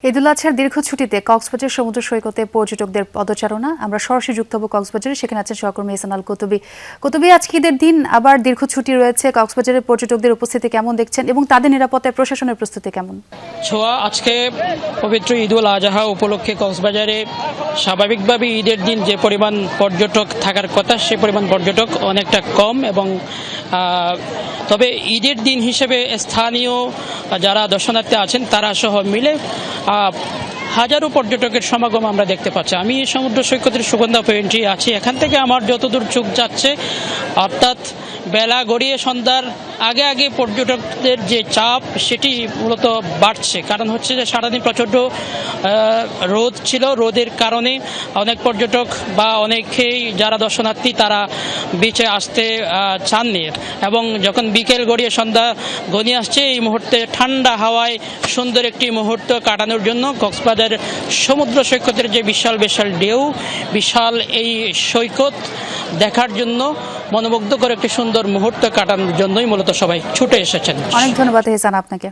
ঈদুল আজহার দীর্ঘ ছুটিতে কক্সবাজার সমুদ্র সৈকতে পর্যটকদের পদচারণা। আমরা সরাসরি যুক্ত হব কক্সবাজারে, সেখানে আছেন সহকর্মী ইহসান আল কুতুবী। আজকে ঈদের দিন, আবার দীর্ঘ ছুটি রয়েছে, কক্সবাজারের পর্যটকদের উপস্থিতি কেমন দেখছেন এবং তাদের নিরাপত্তায় প্রশাসনের প্রস্তুতি কেমন? ছোঁয়া, আজকে পবিত্র ঈদুল আজহা উপলক্ষে কক্সবাজারে স্বাভাবিকভাবে ঈদের দিন যে পরিমাণ পর্যটক থাকার কথা সে পরিমাণ পর্যটক অনেকটা কম, এবং তবে ঈদের দিন হিসেবে স্থানীয় যারা দর্শনার্থী আছেন তারা সহ মিলে হাজারো পর্যটকের সমাগম আমরা দেখতে পাচ্ছি। আমি সমুদ্র সৈকতের সুগন্ধা পয়েন্টে আছি। এখান থেকে আমার যতদূর চোখ যাচ্ছে, অর্থাৎ বেলা গড়িয়ে সন্ধ্যার আগে আগে পর্যটকদের যে চাপ সেটি মূলত বাড়ছে। কারণ হচ্ছে যে সারাদিন প্রচণ্ড রোদ ছিল, রোদের কারণে অনেক পর্যটক বা অনেকেই যারা দর্শনার্থী তারা বিচে আসতে চাননি, এবং যখন বিকেল গড়িয়ে সন্ধ্যা ঘনিয়ে আসছে এই মুহূর্তে ঠান্ডা হাওয়ায় সুন্দর একটি মুহূর্ত কাটানোর জন্য কক্সবাজার সমুদ্র সৈকতের যে বিশাল বিশাল ঢেউ, বিশাল এই সৈকত দেখার জন্য মনোমুগ্ধকর একটি সুন্দর মুহূর্ত কাটানোর জন্যই মূলত সবাই ছুটে এসেছেন। অনেক ধন্যবাদ ইহসান আপনাকে।